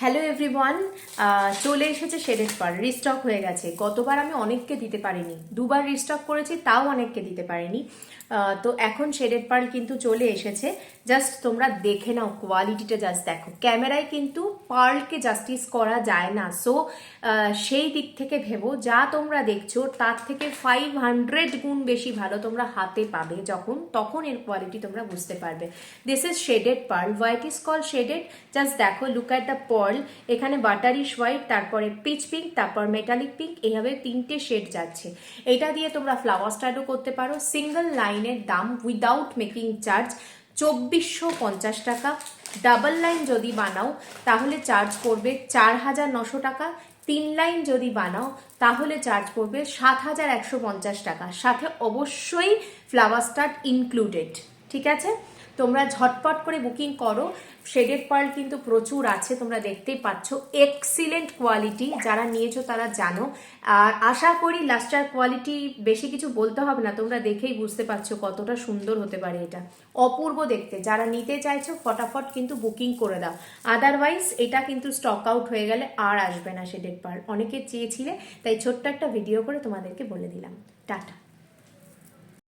Hello everyone, চলে এসেছে shaded pearl, restock হয়ে গেছে। গতবার আমি অনেককে দিতে পারিনি, দুবার রিস্টক করেছি, তাও অনেককে দিতে পারিনি। তো এখন শেডেড পার্ল কিন্তু চলে এসেছে। জাস্ট তোমরা দেখে নাও, কোয়ালিটিটা জাস্ট দেখো। ক্যামেরায় কিন্তু পার্লকে জাস্টিস করা যায় না। সো সেই দিক থেকে ভেবো, যা তোমরা দেখছো তার থেকে 500 গুণ বেশি ভালো তোমরা হাতে পাবে তখন এর কোয়ালিটি তোমরা বুঝতে পারবে। This is shaded pearl. White is call shaded. Just দেখো, লুক অ্যাট দ্য পার্ল। এখানে বাটারিশ হোয়াইট, তারপরে পিচ পিঙ্ক, তারপর মেটালিক পিঙ্ক, এইভাবে 3টে শেড যাচ্ছে। এটা দিয়ে তোমরা ফ্লাওয়ার স্টাইলও করতে পারো। সিঙ্গেল লাইনের দাম উইদাউট মেকিং চার্জ 2450 টাকা। ডাবল লাইন যদি বানাও তাহলে চার্জ পড়বে 4900 টাকা। 3 লাইন যদি বানাও তাহলে চার্জ পড়বে 7150 টাকা, সাথে অবশ্যই ফ্লাওয়ার স্টার্ট ইনক্লুডেড। ঠিক আছে, তোমরা ঝটপট করে বুকিং করো। শেডেড পার্ল কিন্তু প্রচুর আছে, তোমরা দেখতেই পাচ্ছ। এক্সিলেন্ট কোয়ালিটি, যারা নিয়েছো তারা জানো। আর আশা করি লাস্টার কোয়ালিটি বেশি কিছু বলতে হবে না, তোমরা দেখেই বুঝতে পারছো কতটা সুন্দর হতে পারে এটা। অপূর্ব দেখতে। যারা নিতে চাইছো ফটাফট কিন্তু বুকিং করে দাও, আদারওয়াইজ এটা কিন্তু স্টক আউট হয়ে গেলে আর আসবে না শেডেড পার্ল। অনেকে চেয়েছিলে, তাই ছোট্ট একটা ভিডিও করে তোমাদেরকে বলে দিলাম। টাটা।